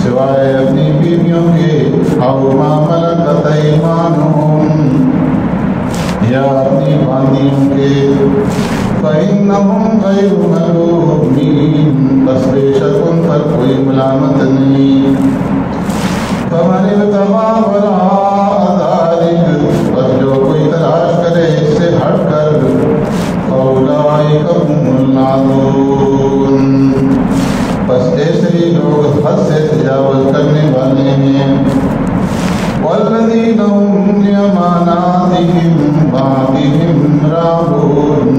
سوائے اپنی بیویوں کے او ما ملکت ایمانہم یا اپنی باندیوں کے فإنہم غیر ملومین بس بے شک ان پر کوئی ملامت نہیں فمن ابتغى وراء ذلك بس جو کوئی تلاش کرے اس سے ہٹ کر فأولئک هم العادون بس ایسے ہی لوگ حد سے تجاوز کرنے والے ہیں والذین هم لأماناتهم وعهدهم راعون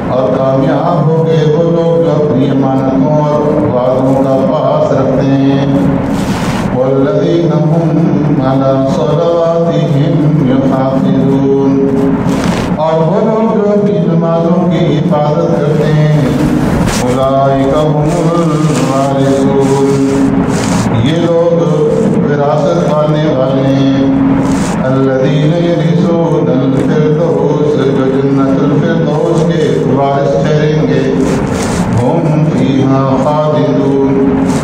اور کامیاب ہو گئے وہ لوگ جو اپنی امانتوں اور وعدوں کا پاس رکھتے ہیں والذین هم علی صلواتهم یحافظون اور وہ لوگ جو اپنی نمازوں کی حفاظت کرتے ہیں اولئک هم الوارثون یہ لوگ وراثت پانے والے ہیں الذین یرثون الفردوس جو جنت الفردوس کے وارث ٹھہریں گے ہم فیہا خالدون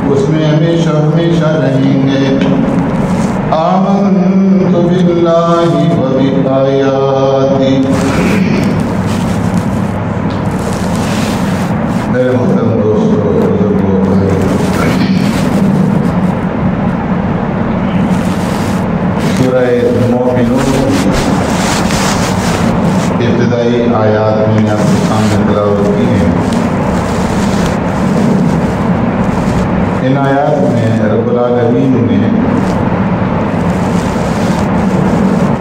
اس میں ہمیشہ ہمیشہ رہیں گے آمنت باللہ و بآیاتی میرے محترم دوستو بزرگوں سورہ مومنون ابتدائی آیات میں نے آپ کے سامنے تلاوت کی ہیں ان آیات میں رب العالمین نے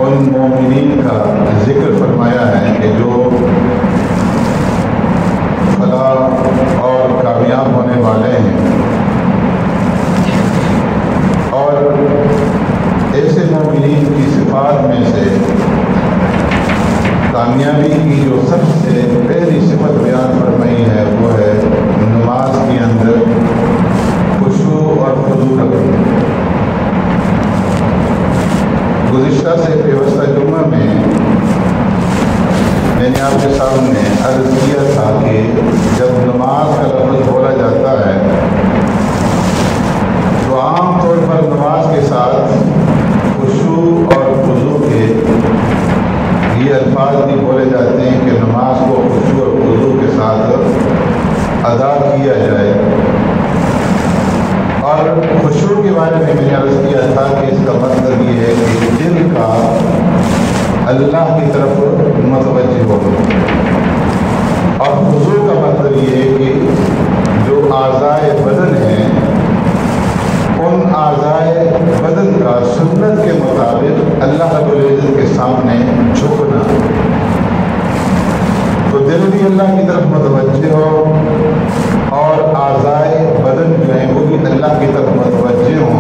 ان مومنین کا ذکر فرمایا ہے کہ جو فلاح اور کامیاب ہونے والے ہیں اور ایسے مومنین کی صفات میں سے کامیابی کی جو سب سے پہلی صفت بیان فرمائی ہے وہ ہے نماز کے اندر خشوع اور خضوع رکھنا گزشتہ سے پیوستہ جمعہ میں نے آپ کے سامنے عرض کیا تھا کہ جب نماز کا لفظ بولا جاتا ہے تو عام طور پر نماز کے ساتھ خشوع اور خضوع کے یہ الفاظ بھی بولے جاتے ہیں کہ نماز کو خشوع اور خضوع کے ساتھ ادا کیا جائے اور خشوع کے بارے میں نے عرض کیا تھا کہ اس کا مطلب یہ ہے کہ دل کا اللہ کی طرف متوجہ ہو اور خضوع کا مطلب یہ ہے کہ جو اعضائے بدن ہیں ان اعضائے بدن کا سنت کے مطابق اللہ رب العزت کے سامنے جھکنا تو دل بھی اللہ کی طرف متوجہ ہو اور اعضائے بدن جو ہیں وہ بھی اللہ کی طرف متوجہ ہوں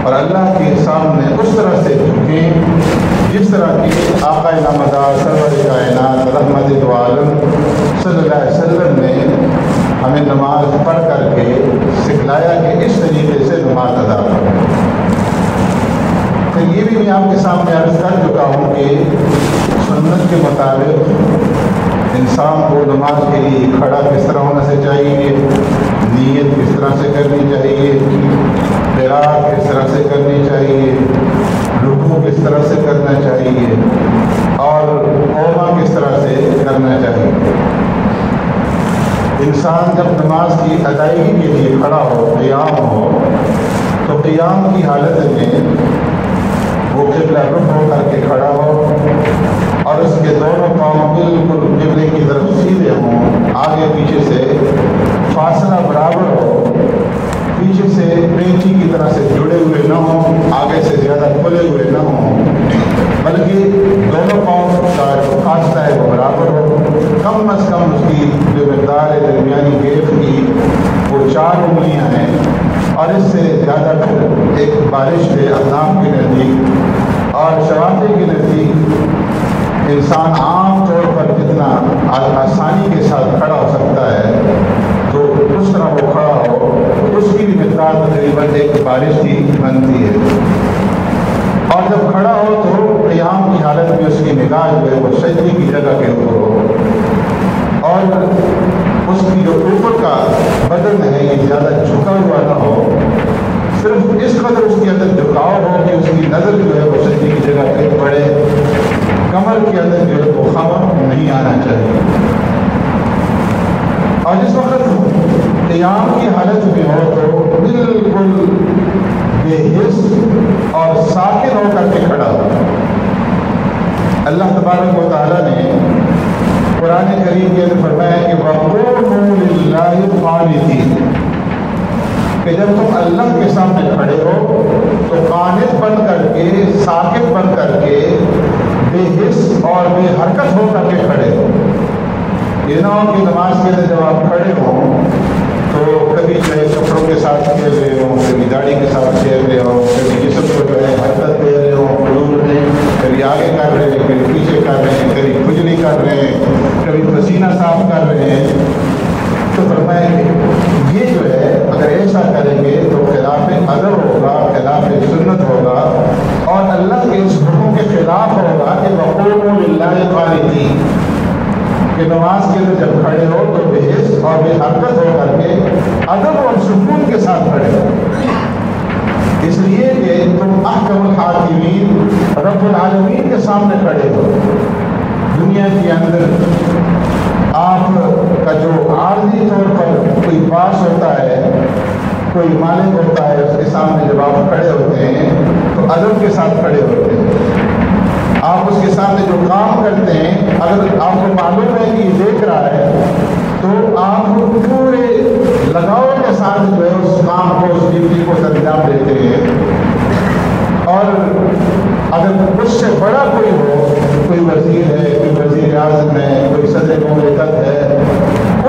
اور اللہ کے سامنے اس طرح سے جھکیں جس طرح کی آقا نامدار سرور کائنات رحمت دو عالم صلی اللہ علیہ وسلم نے ہمیں نماز پڑھ کر کے سکھلایا کہ اس طریقے سے نماز ادا کریں تو یہ بھی میں آپ کے سامنے عرض کر چکا ہوں کہ سنت کے مطابق انسان کو نماز کے لیے کھڑا کس طرح ہونا سے چاہیے نیت کس طرح سے کرنی چاہیے قرات کس طرح سے کرنی چاہیے رکوع کس طرح سے کرنا چاہیے اور قوما کس طرح سے کرنا چاہیے انسان جب نماز کی ادائیگی کے لیے کھڑا ہو قیام ہو تو قیام کی حالت میں وہ قبلہ رخ ہو کر کے کھڑا ہو اور اس کے دونوں پاؤں بالکل قبلے کی طرف سیدھے ہوں آگے پیچھے سے فاصلہ برابر ہو پیچھے سے پینچی کی طرح سے جڑے ہوئے نہ ہوں آگے سے زیادہ کھلے ہوئے نہ ہوں بلکہ دونوں پاؤں کا جو فاصلہ ہے وہ برابر ہو کم از کم اس کی جو مقدار ہے درمیانی گیپ کی وہ 4 انگلیاں ہیں اور اس سے زیادہ ایک بارش ہے اذان کے نزدیک اور شوافی کے نزدیک انسان عام طور پر جتنا آسانی کے ساتھ کھڑا ہو سکتا ہے تو اس طرح وہ کھڑا ہو اس کی بھی مقدار تقریباً ایک بارش کی بنتی ہے اور جب کھڑا ہو تو قیام کی حالت میں اس کی نگاہ جو ہے وہ سجدے کی جگہ کے اوپر ہو اور اس کی جو اوپر کا بدن ہے یہ زیادہ جھکا ہوا نہ ہو صرف اس قدر اس کے اندر جھکاؤ ہو نظر جو ہے وہ سجدے کی جگہ ٹھیک پڑے، کمر کے اندر جو ہے وہ خم نہیں آنا چاہیے۔ اور جس وقت قیام کی حالت میں ہو تو بالکل بے حس اور ساکن ہو کر کے کھڑا ہو۔ اللہ تبارک و تعالیٰ نے قرآن کریم کے اندر فرمایا کہ وَقُومُوا لِلَّهِ قَانِتِينَ، کہ جب تم اللہ کے سامنے کھڑے ہو تو قانت بن کر کے، ساکت بن کر کے، بے حس اور بے حرکت ہو کر کے کھڑے ہو۔ یہ نہ ہو کہ نماز کے اندر جب آپ کھڑے ہوں تو کبھی جو ہے کپڑوں کے ساتھ کھیل رہے ہوں، کبھی داڑھی کے ساتھ کھیل رہے ہوں، کبھی جسم کو جو ہے حرکت دے رہے ہوں فضول میں، کبھی آگے کر رہے ہیں، کبھی پیچھے کر رہے ہیں، کبھی کھجلی کر رہے ہیں، کبھی پسینہ صاف کر رہے ہیں۔ تو فرمایا کہ یہ جو ہے اگر ایسا کریں گے تو خلاف ادب ہوگا، خلاف سنت ہوگا، اور اللہ کے اس حکم کے خلاف ہوگا کہ وَقُومُوا لِلَّهِ قَانِتِينَ، کہ نماز کے اندر جب کھڑے ہو تو بے حس اور بے حرکت ہو کر کے ادب اور سکون کے ساتھ کھڑے ہو، اس لیے کہ تم احکم الحاکمین رب العالمین کے سامنے کھڑے ہو۔ دنیا کے اندر آپ کا جو عارضی طور پر کوئی باس ہوتا ہے، کوئی مالک ہوتا ہے، اس کے سامنے جب آپ کھڑے ہوتے ہیں تو ادب کے ساتھ کھڑے ہوتے ہیں۔ آپ اس کے سامنے جو کام کرتے ہیں اگر آپ کو معلوم ہے کہ یہ دیکھ رہا ہے تو آپ پورے لگاؤ کے ساتھ جو ہے اس کام کو، اس ڈیوٹی کو انجام دیتے ہیں۔ اور اگر اس سے بڑا کوئی ہو، کوئی وزیر ہے، کوئی وزیر اعظم ہے، کوئی صدر مملکت ہے،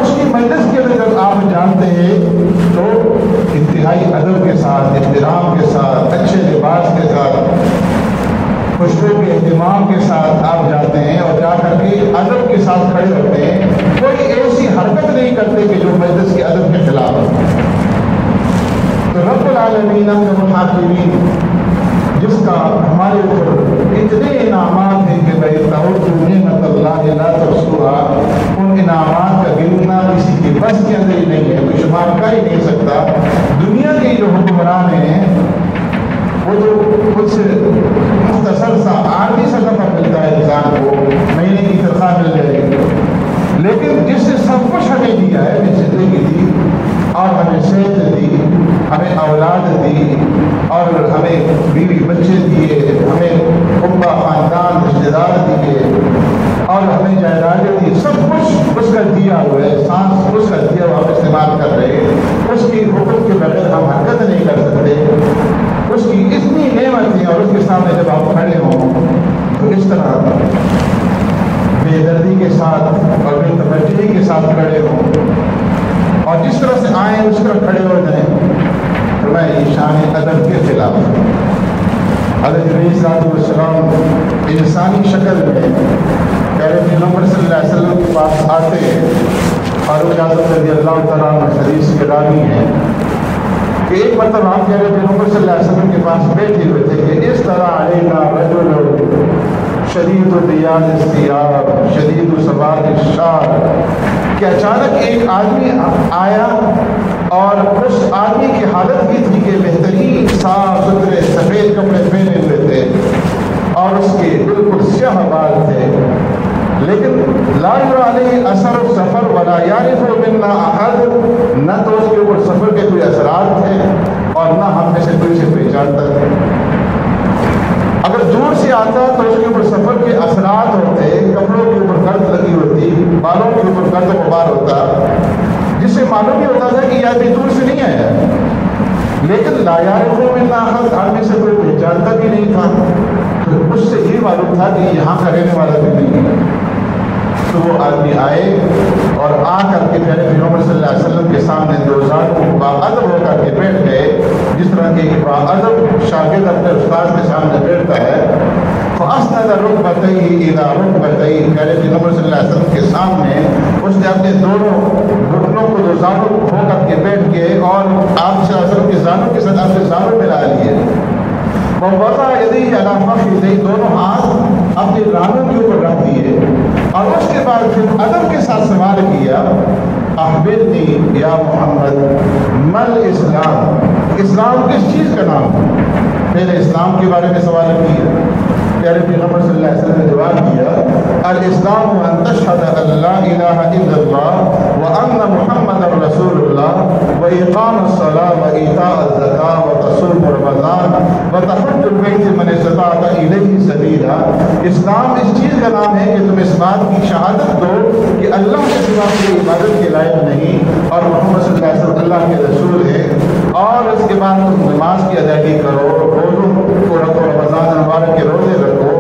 اس کی مجلس کے اندر جب آپ جانتے ہیں تو انتہائی ادب کے ساتھ، احترام کے ساتھ، اچھے لباس کے ساتھ، خوشبو کے اہتمام کے ساتھ آپ جاتے ہیں اور جا کر کے ادب کے ساتھ کھڑے ہوتے ہیں۔ کوئی ایسی حرکت نہیں کرتے کہ جو مجلس کے ادب کے خلاف ہو۔ تو رب العالمین الحاکمین، جس کا ہمارے اوپر اتنے انعامات ہیں کہ بھائی تعدوا نعمت اللہ لا تحصوها، ان انعامات کا گننا کسی کے بس کے اندر ہی نہیں ہے، کوئی شمار کر ہی نہیں سکتا۔ دنیا کے جو حکمران ہیں وہ تو کچھ مختصر سا عارضی سطح پر ملتا ہے انسان کو، مہینے کی تنخواہ مل جائے گی، لیکن جس سے سب کچھ ہمیں دیا ہے، ہمیں زندگی دی اور ہمیں صحت دی، ہمیں اولاد دی اور ہمیں بیوی بچے دیے، ہمیں کنبہ خاندان رشتے دار دیے اور ہمیں جائیدادیں دی، سب کچھ اس کا دیا ہوا ہے، سانس اس کا دیا ہوا ہم استعمال کر رہے ہیں، اس کی حکم کے بغیر ہم حرکت نہیں کر سکتے۔ اس کی اتنی نعمتیں اور اس کے سامنے جب آپ کھڑے ہوں تو اس طرح بے دردی کے ساتھ اور بے توجہی کے ساتھ کھڑے ہوں اور جس طرح سے آئیں اس طرح کھڑے ہو جائیں، فرمایا یہ شان ادب کے خلاف۔ حضرت نبی صلی اللہ علیہ وسلم انسانی شکل میں پیارے پیغمبر صلی اللہ علیہ وسلم کے پاس آتے ہیں، فاروق اعظم رضی اللہ تعالیٰ عنہ حدیث کے راوی ہیں کہ ایک مرتبہ آپ پیارے پیغمبر صلی اللہ علیہ وسلم کے پاس بیٹھے ہوئے تھے کہ اس طرح علینا رجل شدید البیاض الثیاب شدید سواد الشعر، کہ اچانک ایک آدمی آیا اور اس آدمی کی حالت یہ تھی کہ بہترین صاف ستھرے سفید کپڑے پہنے ہوئے تھے اور اس کے بالکل سیاہ بال تھے، لیکن لا علیہ اثر السفر ولا یعرف منا احد، نہ تو اس کے اوپر سفر کے کوئی اثرات تھے اور نہ ہم میں سے کوئی سے پہچانتا تھا۔ اگر دور سے آتا تو اس کے اوپر سفر کے اثرات ہوتے، کپڑوں کے اوپر گرد لگی ہوتی، بالوں کے اوپر گرد غبار ہوتا، جس سے معلوم ہی ہوتا تھا کہ یہ آدمی دور سے نہیں آیا، لیکن لا یعرف منا احد، ہم میں سے کوئی پہچانتا بھی نہیں تھا، تو اس سے یہ معلوم تھا کہ یہاں کا رہنے والا بھی نہیں ہے۔ تو وہ آدمی آئے اور آ کر کے پیارے پیغمبر صلی اللہ علیہ وسلم کے سامنے دو زانوں باادب ہو کر کے بیٹھ گئے، جس طرح کہ ایک باادب شاگرد اپنے استاد کے سامنے بیٹھتا ہے۔ فَأَسْنَدَ رُكْبَتَيْهِ إِلَىٰ رُكْبَتَيْهِ، پیارے پیغمبر صلی اللہ علیہ وسلم کے سامنے اس نے اپنے دونوں گھٹنوں کو، دو زانوں کو ہو کر کے بیٹھ کے اور آپ صلی اللہ علیہ وسلم کے زانوں کے ساتھ اپنے زانوں ملا لیے۔ وَوَضَعَ يَدَيْهِ عَلَىٰ فَخِذَيْهِ، دونوں ہاتھ اپنے رانوں کے اوپر رکھ دیے اور اس کے بعد پھر ادب کے ساتھ سوال کیا، اخبرنی یا محمد مل اسلام، اسلام کس چیز کا نام ہے؟ پہلے اسلام کے بارے میں سوال کیا، پیارے پیغمبر صلی اللہ علیہ وسلم نے جواب دیا، الاسلام ان تشهد ان لا الہ الا اللہ وان محمد رسول اللہ واقام الصلاۃ وایتاء الزکاۃ وتصوم رمضان وتحج البیت من استطاع الیہ سبیلا۔ اسلام اس چیز کا نام ہے کہ تم اس بات کی شہادت دو کہ اللہ کے سوا کوئی عبادت کے لائق نہیں اور محمد صلی اللہ علیہ وسلم اللہ کے رسول ہے، اور اس کے بعد تم نماز کی ادائیگی کرو، روزوں کو رکھو، رمضان مبارک کے روزے رکھو،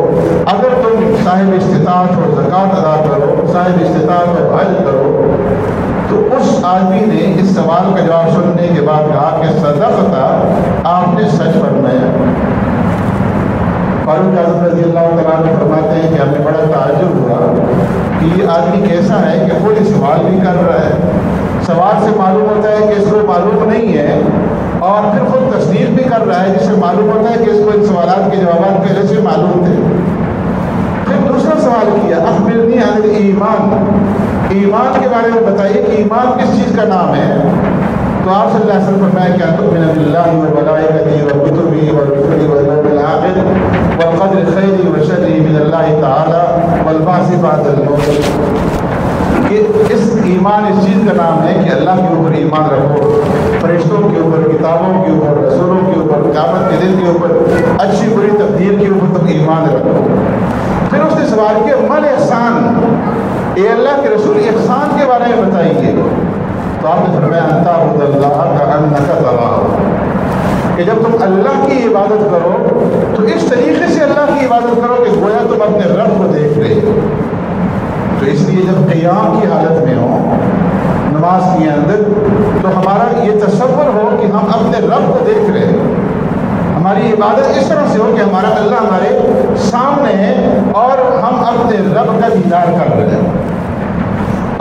اگر تم صاحب استطاعت ہو زکوٰۃ ادا کرو، صاحب استطاعت ہو حج کرو۔ تو اس آدمی نے اس سوال کا جواب سننے کے بعد کہا کہ صدقت، آپ نے سچ فرمایا۔ فاروق اعظم رضی اللہ تعالیٰ عنہ فرماتے ہیں کہ ہمیں بڑا تعجب ہوا کہ یہ آدمی کیسا ہے کہ خود سوال بھی کر رہا ہے، سوال سے معلوم ہوتا ہے کہ اس کو معلوم نہیں ہے، اور پھر خود تصدیق بھی کر رہا ہے جس سے معلوم ہوتا ہے کہ اس کو ان سوالات کے جوابات پہلے سے معلوم تھے۔ پھر دوسرا سوال کیا، اخبرنی عن الایمان، ایمان کے بارے میں بتائیے کہ ایمان کس چیز کا نام ہے؟ تو آپ صلی اللہ علیہ وسلم فرمایا کہ تؤمن باللہ وملائکتہ وکتبہ ورسلہ والیوم الآخر والقدر خیرہ وشرہ من اللہ تعالی والبعث بعد الموت۔ کہ اس ایمان اس چیز کا نام ہے کہ اللہ کے اوپر ایمان رکھو، فرشتوں کے اوپر، کتابوں کے اوپر، رسولوں کے اوپر، قیامت کے دن کے اوپر، اچھی بری تقدیر کے اوپر تم ایمان رکھو۔ پھر اس نے سوال کیا مل احسان، اے اللہ کے رسول احسان کے بارے میں بتائیے۔ تو آپ نے فرمایا ان تعبد اللہ کأنک تراہ، کہ جب تم اللہ کی عبادت کرو تو اس طریقے سے اللہ کی عبادت کرو کہ گویا تم اپنے رب کو دیکھ رہے ہو۔ تو اس لیے جب قیام کی حالت میں ہو نماز کے اندر تو ہمارا یہ تصور ہو کہ ہم اپنے رب کو دیکھ رہے ہیں، ہماری عبادت اس طرح سے ہو کہ ہمارا اللہ ہمارے سامنے ہے اور ہم اپنے رب کا دیدار کر رہے ہیں۔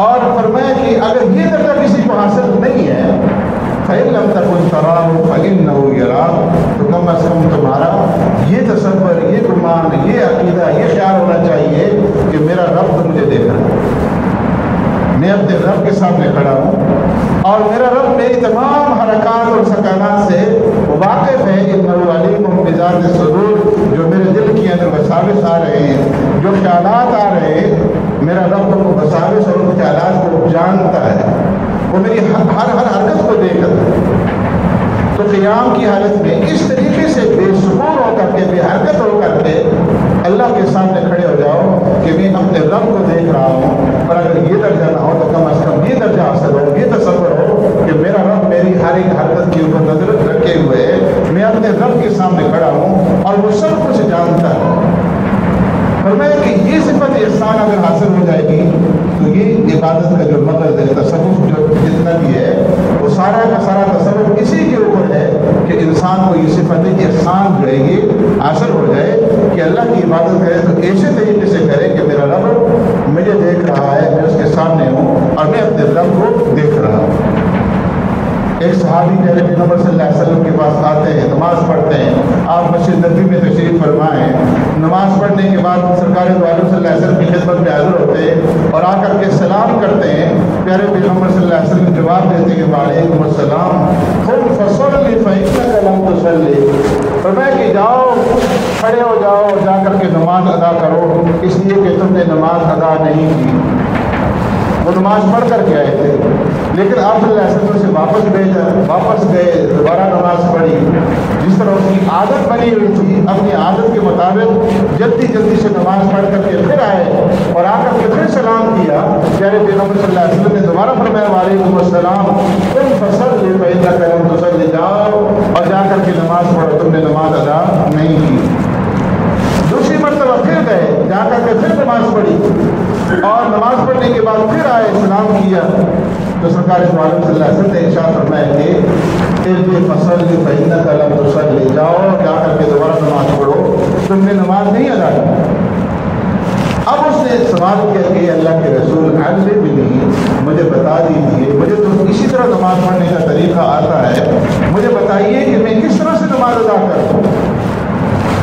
اور فرمایا کہ اگر یہ درجہ کسی کو حاصل نہیں ہے فَإِن لَمْ تَكُنْ تَرَاهُ فَإِنَّهُ يَرَاكَ، تو کم از کم تمہارا یہ تصور، یہ گمان، یہ عقیدہ، یہ خیال ہونا چاہیے کہ میرا رب تو مجھے دیکھ رہا ہے، میں اپنے رب کے سامنے کھڑا ہوں اور میرا رب میری تمام حرکات اور سکانات سے واقف ہے۔ إِنَّهُ عَلِيمٌ بِذَاتِ الصُّدُورِ، جو میرے دل کے اندر وساوس آ رہے ہیں، جو خیالات آ رہے ہیں، میرا رب ان کو وساوس اور ان خیالات کو جانتا ہے، وہ میری ہر حرکت کو دیکھ رہا ہے۔ تو قیام کی حالت میں اس طریقے سے بے سکون ہو کر کے، بے حرکت ہو کر کے اللہ کے سامنے کھڑے ہو جاؤ کہ میں اپنے رب کو دیکھ رہا ہوں، اور اگر یہ درجہ نہ ہو تو کم از کم یہ درجہ حاصل ہو، یہ تصور ہو کہ میرا رب میری ہر ایک حرکت کے اوپر نظر رکھے ہوئے ہے، میں اپنے رب کے سامنے کھڑا ہوں اور وہ سب کچھ جانتا ہے۔ فرمایا کہ یہ صفت احسان اگر حاصل ہو جائے گی تو یہ عبادت کا جو مغز ہے، تصور جو جتنا بھی ہے، وہ سارا کا سارا تصور اسی کے اوپر ہے کہ انسان کو یہ صفت احسان جو ہے یہ حاصل ہو جائے کہ اللہ کی عبادت کرے تو ایسے طریقے سے کرے کہ میرا رب مجھے دیکھ رہا ہے، میں اس کے سامنے ہوں اور میں اپنے رب کو دیکھ رہا ہوں۔ ایک صحابی پیارے پیغمبر صلی اللہ علیہ وسلم کے پاس آتے ہیں، نماز پڑھتے ہیں، آپ مسجد نبوی میں تشریف فرمائیں، نماز پڑھنے کے بعد سرکار دو عالم صلی اللہ علیہ وسلم کی خدمت میں حاضر ہوتے ہیں اور آ کر کے سلام کرتے ہیں۔ پیارے پیغمبر صلی اللہ علیہ وسلم جواب دیتے ہیں وعلیکم السلام، قم فصلی فإنک لم تصلی، فرمایا کہ جاؤ، کھڑے ہو جاؤ، جا کر کے نماز ادا کرو، اس لیے کہ تم نے نماز ادا نہیں کی۔ وہ نماز پڑھ کر کے آئے تھے، لیکن آپ صلی اللہ علیہ وسلم سے واپس گئے، دوبارہ نماز پڑھی، جس طرح اس کی عادت بنی ہوئی تھی، اپنی عادت کے مطابق جلدی جلدی سے نماز پڑھ کر کے پھر آئے اور آ کر کے پھر سلام کیا۔ پیارے پیغمبر صلی اللہ علیہ وسلم نے دوبارہ فرمایا وعلیکم السلام، تم فصلی فإنک لم تصلی، جاؤ اور جا کر کے نماز پڑھو، تم نے نماز ادا نہیں کی۔ دوسری مرتبہ پھر گئے، جا کر کے پھر نماز پڑھی اور نماز پڑھنے کے بعد پھر آئے، سلام کیا، تو سرکار دو عالم صلی اللہ علیہ وسلم نے ارشاد فرمایا کہ ارجع فصلی فإنک لم تصلی، جاؤ جا کر کے دوبارہ نماز پڑھو، تم نے نماز نہیں ادا کی۔ اب اس نے سوال کیا کہ اللہ کے رسول علمنی، مجھے بتا دیجیے، مجھے تو اسی طرح نماز پڑھنے کا طریقہ آتا ہے، مجھے بتائیے کہ میں کس طرح سے نماز ادا کروں۔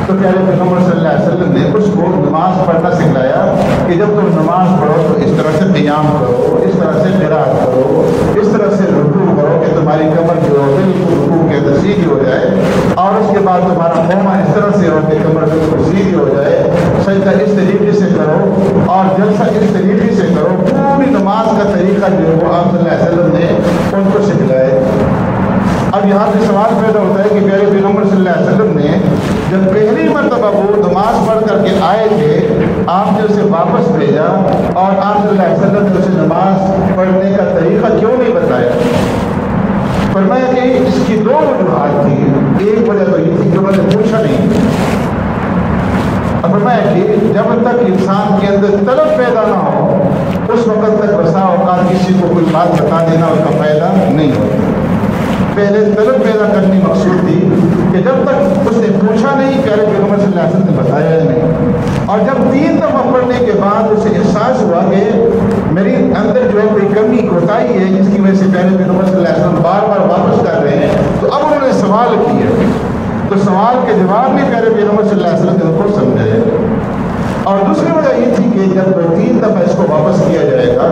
تو پیارے پیغمبر صلی اللہ علیہ وسلم نے اس کو نماز پڑھنا سکھلایا کہ جب تم نماز پڑھو تو اس طرح سے قیام کرو، اس طرح سے قرات کرو، اس طرح سے رکوع کرو کہ تمہاری کمر جو ہے بالکل رکوع کے اندر سیدھی ہو جائے، اور اس کے بعد تمہارا قوما اس طرح سے ہو کہ کمر بالکل سیدھی ہو جائے، سجدہ اس طریقے سے کرو اور جلسہ اس طریقے سے کرو، پوری نماز کا طریقہ جو ہے وہ آپ صلی اللہ علیہ وسلم نے ان کو سکھلائے۔ اب یہاں سے سوال پیدا ہوتا ہے کہ پیارے پیغمبر صلی اللہ علیہ وسلم نے جب پہلی مرتبہ وہ نماز پڑھ کر کے آئے تھے، آپ نے اسے واپس بھیجا اور آپ صلی اللہ علیہ وسلم نے اسے نماز پڑھنے کا طریقہ کیوں نہیں بتایا؟ فرمایا کہ اس کی دو وجوہات تھی۔ ایک وجہ تو یہ تھی کہ انہوں نے پوچھا نہیں۔ فرمایا کہ جب تک انسان کے اندر طلب پیدا نہ ہو اس وقت تک بسا اوقات کسی کو کوئی بات بتا دینا اس کا فائدہ نہیں ہوتا۔ پہلے طلب پیدا کرنی مقصود تھی کہ جب تک اس نے پوچھا نہیں، پیارے پیغمبر صلی اللہ علیہ وسلم نے بتایا نہیں، اور جب 3 دفعہ پڑھنے کے بعد اسے احساس ہوا کہ میری اندر جو ہے کوئی کمی کوتاہی ہے جس کی وجہ سے پیارے پیغمبر صلی اللہ علیہ وسلم بار بار واپس کر رہے ہیں، تو اب انہوں نے سوال کیا، تو سوال کے جواب میں پیارے پیغمبر صلی اللہ علیہ وسلم نے ان کو سمجھایا۔ اور دوسری وجہ یہ تھی کہ جب 3 دفعہ اس کو واپس کیا جائے گا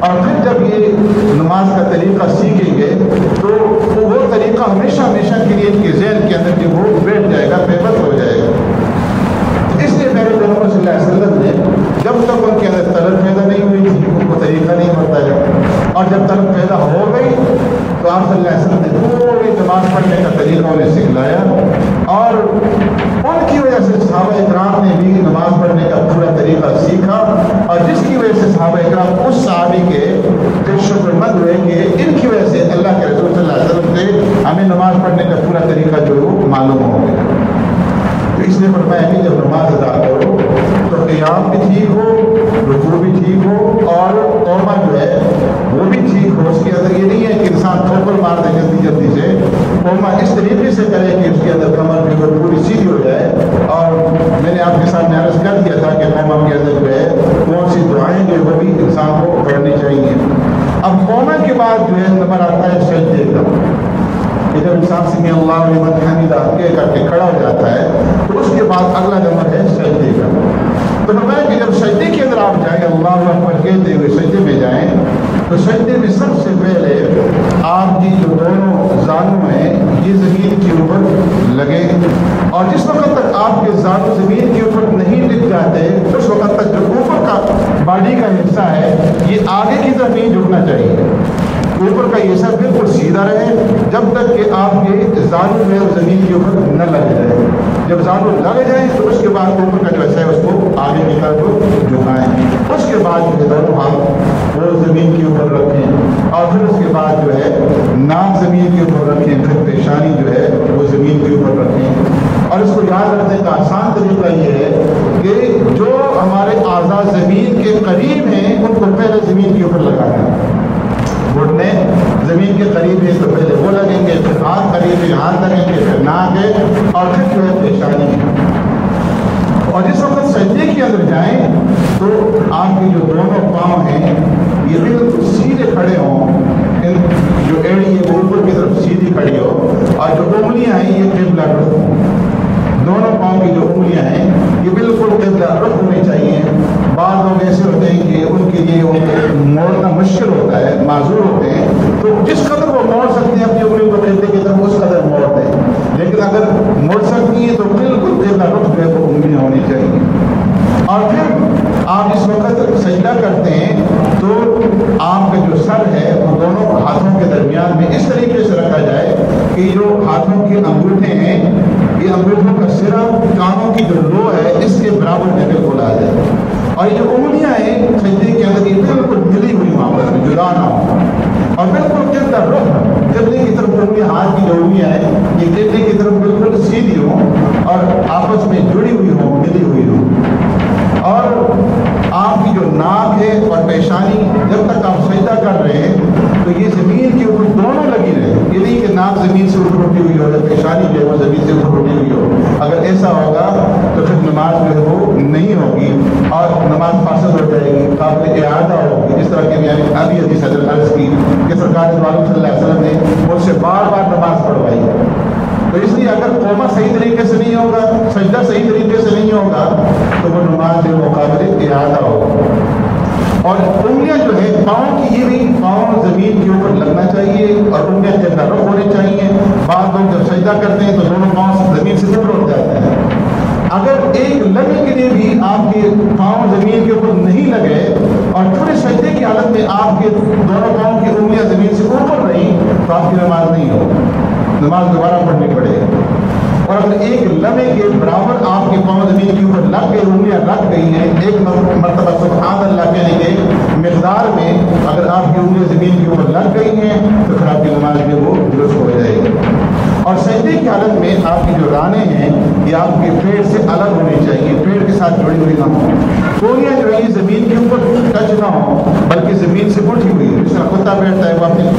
اور پھر جب یہ نماز کا طریقہ سیکھیں گے تو وہ طریقہ ہمیشہ ہمیشہ کے لیے ان کے ذہن کے اندر جو وہ بیٹھ جائے گا، پیبند ہو جائے گا۔ اس لیے میرے پیغمبر صلی اللہ علیہ وسلم نے جب تک ان کے اندر طلب پیدا نہیں ہوئی تھی ان کو طریقہ نہیں بتایا، اور جب طلب پیدا ہو گئی تو آپ صلی اللہ علیہ وسلم نے پوری نماز پڑھنے کا طریقہ انہیں سکھلایا، اور ان کی وجہ سے صحابہ اکرام نے بھی نماز پڑھنے کا پورا طریقہ سیکھا، اور جس کی وجہ سے صحابہ اکرام اس صحابی کے شکر مند ہوئے کہ ان کی وجہ سے اللہ کے رسول صلی اللہ علیہ وسلم سے ہمیں نماز پڑھنے کا پورا طریقہ جو ہے معلوم ہو گیا۔ تو اس لیے فرمایا کہ جب نماز ادا کرو تو قیام بھی ٹھیک ہو، رکوع بھی ٹھیک ہو، اور قوما جو ہے وہ بھی ٹھیک ہو۔ اس کے اندر یہ نہیں ہے کہ انسان ٹھوکر مار دے جلدی جلدی سے، قوما اس طریقے سے کرے کہ اس کے اندر کمر بھی پوری سیدھی ہو جائے۔ اور میں نے آپ کے سامنے عرض کر دیا تھا کہ قوما کے اندر جو ہے کون سی دعائیں جو وہ بھی انسان کو پڑھنی چاہیے۔ اب قوما کے بعد جو ہے نمبر آتا ہے سجدے کا، کہ جب انسان سمع اللہ لمن حمدہ کر کے کھڑا ہو جاتا ہے تو اس کے بعد اگلا نمبر ہے سجدے کا۔ تو فرمایا کہ جب سجدے کے اندر آپ جائیں، اللہ اکبر کہتے ہوئے سجدے میں جائیں، تو سجدے میں سب سے پہلے آپ کی جو دونوں زانو ہیں یہ زمین کے اوپر لگے، اور جس وقت تک آپ کے زانو زمین کے اوپر نہیں ٹک جاتے اس وقت تک جو اوپر کا باڈی کا حصہ ہے یہ آگے کی طرف نہیں جھکنا چاہیے، اوپر کا یہ حصہ بالکل سیدھا رہے جب تک کہ آپ کے زانو میں زمین کے اوپر نہ لگ جائے۔ جب زانو لگ جائیں تو اس کے بعد اوپر کا جو حصہ ہے اس کو آگے کی طرف جھکائیں، اس کے بعد جو ہے دونوں ہاتھ وہ زمین کے اوپر رکھیں، اور پھر اس کے بعد جو ہے ناک زمین کے اوپر رکھیں، پھر پیشانی جو ہے وہ زمین کے اوپر رکھیں۔ اور اس کو یاد رکھنے کا آسان طریقہ یہ ہے کہ جو ہمارے اعضاء زمین کے قریب ہیں ان کو پہلے زمین کے اوپر لگانا ہے۔ گھٹنے زمین کے قریب ہے تو پہلے وہ لگیں گے، پھر ہاتھ قریب ہے ہاتھ لگیں گے، پھر ناک ہے، اور پھر جو ہے پیشانی ہے۔ اور جس وقت سجدے کے اندر جائیں تو آپ کے جو دونوں پاؤں ہیں یہ بالکل سیدھے کھڑے ہوں، جو ایڑی ہے وہ اوپر کی طرف سیدھی کھڑی ہو، اور جو انگلیاں ہیں یہ قبلہ رخ ہوں۔ دونوں پاؤں کی جو انگلیاں ہیں یہ بالکل قبلہ رخ ہونی چاہیے۔ بعض لوگ ایسے ہوتے ہیں کہ ان کے لیے موڑنا مشکل ہوتا ہے، معذور ہوتے ہیں، تو جس قدر وہ موڑ سکتے ہیں اپنی انگلیوں کو قبلے کی طرف اس قدر موڑ دیں، لیکن اگر موڑ سکتی ہیں تو بالکل قبلہ رخ جو ہے وہ انگلیاں ہونی چاہیے۔ اور پھر آپ جس وقت سجدہ کرتے ہیں تو آپ کا جو سر ہے وہ دونوں ہاتھوں کے درمیان میں اس طریقے سے رکھا جائے کہ جو ہاتھوں کے انگوٹھے ہیں یہ انگوٹھوں کا سرا کانوں کی جو لو ہے اس کے برابر میں بالکل آ جائے، اور یہ جو انگلیاں ہیں سجدے کے اندر یہ بالکل ملی ہوئی آپس میں جدا نہ ہو، اور بالکل قبلہ رخ قبلے کی طرف انگلیاں، ہاتھ کی جو انگلیاں ہیں یہ قبلے کی طرف بالکل سیدھی ہوں اور آپس میں جڑی ہوئی ہوں، ملی ہوئی ہوں۔ اور آپ کی جو ناک ہے اور پیشانی جب تک آپ سجدہ کر رہے ہیں تو یہ زمین کے اوپر دونوں لگی رہے، یہ نہیں کہ ناک زمین سے اوپر اٹھی ہوئی ہو یا پیشانی جو ہے وہ زمین سے اوپر اٹھی ہوئی ہو۔ اگر ایسا ہوگا تو پھر نماز جو ہے وہ نہیں ہوگی اور نماز فاسد ہو جائے گی، قابل اعادہ ہوگی۔ جس طرح کہ میں نے ابھی حدیث حضرت عرض کی کہ سرکار دو عالم صلی اللہ علیہ وسلم نے مجھ سے بار بار نماز پڑھوائی ہے۔ تو اس لیے اگر قوما صحیح طریقے سے نہیں ہوگا، سجدہ صحیح طریقے سے نہیں ہوگا تو وہ نماز جو قابل اعادہ ہوگا۔ اور انگلیاں جو ہے پاؤں کی یہ بھی پاؤں زمین کے اوپر لگنا چاہیے اور ان میں رخ ہونے چاہیے. بعض لوگ جب سجدہ کرتے ہیں تو دونوں پاؤں زمین سے دور ہو جاتے ہیں. اگر ایک لمحے کے لیے بھی آپ کے پاؤں زمین کے اوپر نہیں لگے اور تھوڑے سجدے کی حالت میں آپ کے دونوں پاؤں کی انگلیاں زمین سے اوپر رہی تو آپ کی نماز نہیں ہو, نماز دوبارہ پڑھنی پڑے. اور اگر ایک لمحے کے برابر آپ کے پاؤں زمین کے اوپر لگ گئے, انگلیاں لگ گئی ہیں, ایک مرتبہ سبحان اللہ کہنے کے مقدار میں اگر آپ کی انگلیاں زمین کے اوپر لگ گئی ہیں تو پھر آپ کی نماز جو وہ درست ہو جائے گی. اور سجدے کی حالت میں آپ کی جو رانیں ہیں یہ آپ کے پیٹ سے الگ ہونی چاہیے, پیٹ کے ساتھ جڑی ہوئی نہ ہوں. کونیاں جو ہے زمین کے اوپر ٹچ نہ ہوں بلکہ زمین سے اٹھی ہوئی. جس طرح کتا بیٹھتا ہے وہ اپنے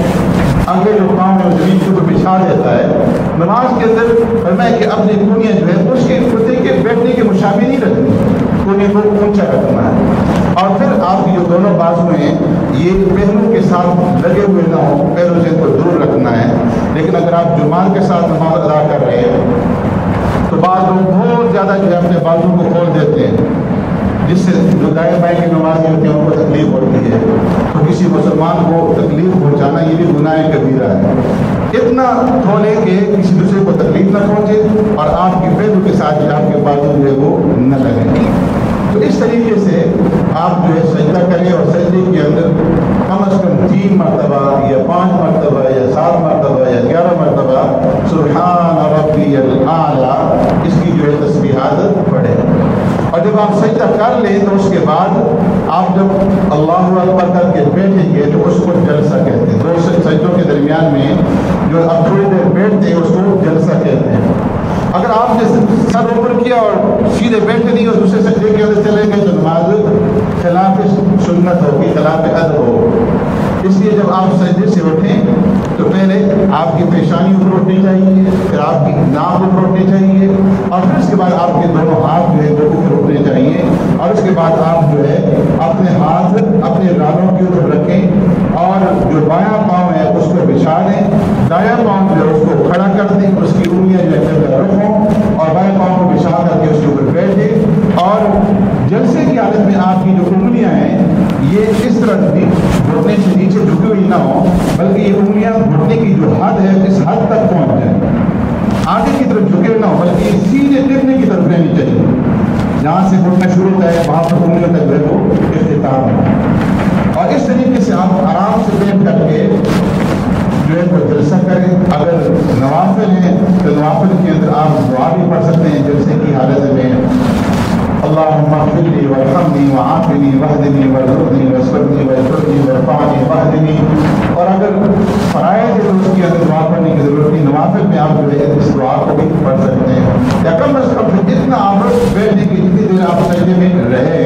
آگے جو پاؤں ہے زمین کے اوپر بچھا دیتا ہے. نماز کے اندر فرمایا کہ اپنی کونیاں جو ہے اس کے کتے کے بیٹھنے کے مشابہ نہیں رکھنی, کونیاں کو اونچا رکھنا ہے. اور پھر آپ کی جو دونوں بازو ہیں یہ پہلوں کے ساتھ لگے ہوئے نہ ہوں, پیروں سے ان کو دور رکھنا ہے. لیکن اگر آپ جماعت کے ساتھ نماز ادا کر رہے ہیں تو بعض لوگ بہت زیادہ جو ہے اپنے بازو کو کھول دیتے ہیں جس سے جو دائیں بائیں کی نمازی ہوتی ہیں ان کو تکلیف ہوتی ہے. تو کسی مسلمان کو تکلیف پہنچانا یہ بھی گناہ کبیرہ ہے. اتنا کھولے کہ کسی دوسرے کو تکلیف نہ پہنچے اور آپ کی پیروں کے ساتھ جو آپ کے بازو جو ہے وہ نہ لگے. تو اس طریقے سے آپ جو ہے سجدہ کریں اور سجدے کے اندر کم از کم 3 مرتبہ یا 5 مرتبہ یا 7 مرتبہ یا 11 مرتبہ سبحان ربی الاعلی اس کی جو ہے تسبیحات پڑھیں. اور جب آپ سجدہ کر لیں تو اس کے بعد آپ جب اللہ اکبر کر کے بیٹھیں گے تو اس کو جلسہ کہتے ہیں. 2 سجدوں کے درمیان میں جو آپ تھوڑی دیر بیٹھتے ہیں اس کو جلسہ کہتے ہیں. اگر آپ نے سر اوپر کیا اور سیدھے بیٹھے نہیں اور دوسرے سجدے کے اندر چلے گئے تو نماز خلاف سنت ہوگی, خلاف ادب ہو. اس لیے جب آپ سجدے سے اٹھیں تو پہلے آپ کی پیشانی اوپر اٹھنی چاہیے, پھر آپ کی ناک اوپر اٹھنی چاہیے اور پھر اس کے بعد آپ کے دونوں ہاتھ جو ہے وہ اوپر اٹھنے چاہیے. اور اس کے بعد آپ جو ہے اپنے ہاتھ اپنے رانوں کے اوپر رکھیں اور جو بایاں پاؤں ہے اس کو بچھا دیں, دایاں پاؤں جو ہے اس کو کھڑا کر دیں, اس کی انگلیاں جو ہے رکھوں اور بائیں پاؤں کو بچھا کر کے اس کے اوپر بیٹھیں. اور جلسے کی حالت میں آپ کی جو انگلیاں ہیں یہ اس طرح گھٹنے سے نیچے جھکی ہوئی نہ ہو بلکہ یہ انگلیاں گھٹنے کی جو حد ہے اس حد تک پہنچ جائیں. آگے کی طرف جھکے نہ ہو بلکہ یہ سیدھے ٹکنے کی طرف رہنی چاہیے. جہاں سے گھٹنا شروع ہوتا ہے وہاں پر انگلیوں تک جو ہے وہ اختتام ہے. اور اس طریقے سے آپ آرام سے بیٹھ کر کے جو ہے وہ جلسہ کریں. اگر نوافل ہیں تو نوافل کے اندر آپ دعا بھی پڑھ سکتے ہیں جلسے کی حالت میں. اللهم اغفر لي وارحمني وعافني واهدني وارزقني واسترني واجبرني وارفعني واهدني. اور اگر فرائض ہے تو اس کی اندر دعا پڑھنے کی ضرورت نہیں, نوافل میں آپ جو ہے اس دعا کو بھی پڑھ سکتے ہیں. یا کم از کم اتنا آپ بیٹھنے کی جتنی دیر آپ سجدے میں رہے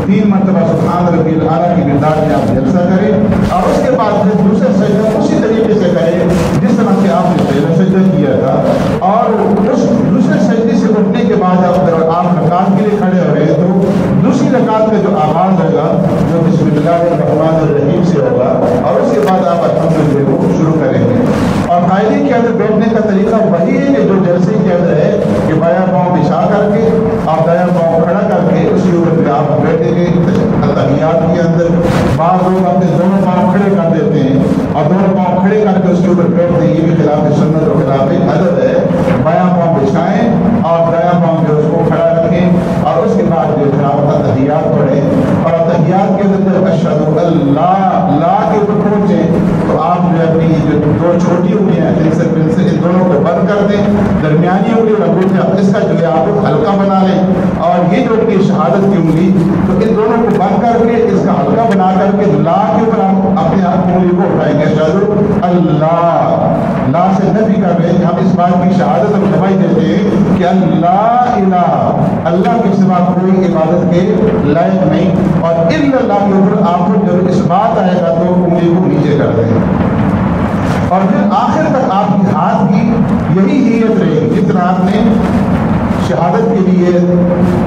3 مرتبہ سبحان ربی الاعلیٰ کی مقدار میں آپ جلسہ کریں اور اس کے بعد پھر دوسرا سجدہ اسی طریقے سے کریں جس طرح سے آپ نے پہلا سجدہ کیا تھا. اور اس دوسرے سجدے سے اٹھنے کے بعد اگر آپ رکعت کے لیے کھڑے ہو رہے ہیں تو دوسری رکعت کا جو آغاز ہوگا وہ بسم اللہ الرحمن الرحیم سے ہوگا اور اس کے بعد آپ الحمدللہ کو شروع کریں گے. اور قاعدے کے اندر بیٹھنے کا طریقہ وہی ہے کہ جو جلسے کے اندر ہے کہ بایاں پاؤں بچھا کر کے آپ دایاں پاؤں کھڑا کر کے اس کے اوپر آپ بیٹھیں گے. تحیات کے اندر بعض لوگ اپنے دونوں پاؤں کھڑے کر دیتے ہیں اور دونوں پاؤں کھڑے کر کے اس کے اوپر بیٹھتے ہیں, یہ بھی خلاف سنت اور خلاف ادب ہے. بایاں پاؤں بچھائیں اور دایاں پاؤں جو اس کو کھڑا رکھیں اور اس کے بعد جو آپ تحیات پڑھیں. اور تحیات کے اندر جب اشہد اللہ لا کے اوپر پہنچیں تو آپ جو اپنی جو 2 چھوٹی انگلیاں ہیں پنسل ان دونوں کو بند کر دیں, درمیانی انگلی اور انگوٹھا اس کا جو ہے آپ ہلکا بنا لیں اور یہ جو اپنی شہادت کی انگلی تو ان دونوں کو بند کر کے اس کا ہلکا بنا کر کے لا کے اوپر آپ اپنے ہاتھ انگلی کو اٹھائیں گے. اشہد اللہ لا سے نفی کر رہے ہیں, ہم اس بات کی شہادت اور گواہی دیتے ہیں کہ اللہ الہ اللہ کے سوا کوئی عبادت کے لائق نہیں اور الا اللہ کے اوپر آپ کو جب اس بات آئے گا تو انگلی کو نیچے کر دیں. اور پھر آخر تک آپ کی ہاتھ کی یہی نیت رہے گی. جس طرح آپ نے شہادت کے لیے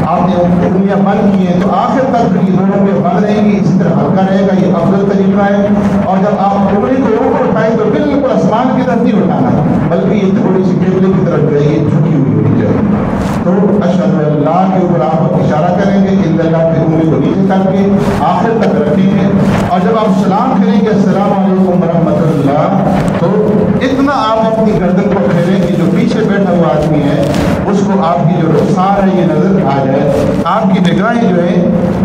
آپ نے انگلیاں بند کی ہیں تو آخر تک پھر یہ دونوں میں بند رہیں گی, اسی طرح ہلکا رہے گا, یہ افضل طریقہ ہے. اور جب آپ انگلی کو اوپر اٹھائیں تو بالکل آسمان کی طرف نہیں اٹھانا بلکہ یہ تھوڑی سی قبلے کی طرف جو ہے یہ جھکی ہوئی ہونی چاہیے. تو اشہد اللہ کے اوپر آپ اشارہ کریں گے, الا اللہ کی انگلی کو نیچے کر کے آخر تک رکھیں گے، اور جب آپ سلام پھیریں گے السلام علیکم ورحمۃ اللہ، تو اتنا آپ اپنی گردن کو پھیریں کہ جو پیچھے بیٹھا ہوا آدمی ہے اس کو آپ کی جو رخسار ہے یہ نظر آ جائے، آپ کی نگاہیں جو ہیں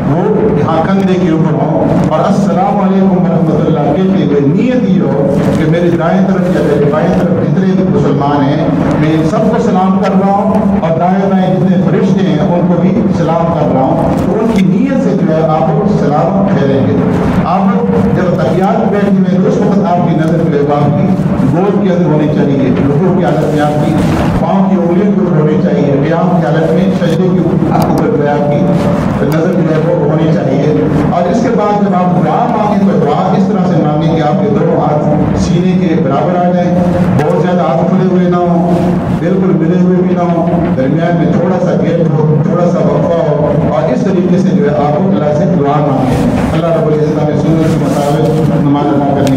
وہ یہاں کندھے کے اوپر ہوں، اور السلام علیکم ورحمۃ اللہ کہتے ہوئے نیت یہ ہو کہ میرے دائیں طرف یا میرے بائیں طرف جتنے بھی مسلمان ہیں میں ان سب کو سلام کر رہا ہوں، اور دائیں بائیں جتنے فرشتے ہیں ان کو بھی سلام کر رہا ہوں، تو ان کی نیت سے جو ہے آپ سلام پھیریں گے۔ آپ جب تحیات بیٹھے ہوئے تو اس وقت آپ کی نظر جو ہے آپ کی گود کے اندر ہونی چاہیے، رکوع کی حالت میں آپ کی پاؤں کی انگلیوں کے اوپر ہونی چاہیے، قیام کی حالت میں سجدے کے اوپر جو ہے آپ کی نظر جو ہے وہ ہونی چاہیے، اور اس کے بعد جب آپ دعا مانگیں تو دعا اس طرح سے مانگیں کہ آپ کے دونوں ہاتھ سینے کے برابر آ جائیں، بہت زیادہ ہاتھ کھلے ہوئے نہ ہوں، بالکل ملے ہوئے بھی نہ ہوں، درمیان میں تھوڑا سا گیپ ہو، تھوڑا سا وقفہ ہو، اور اس طریقے سے جو ہے آپ اللہ سے دعا مانگیں۔ اللہ رب العزت ہمیں سنت کے مطابق نماز ادا کریں۔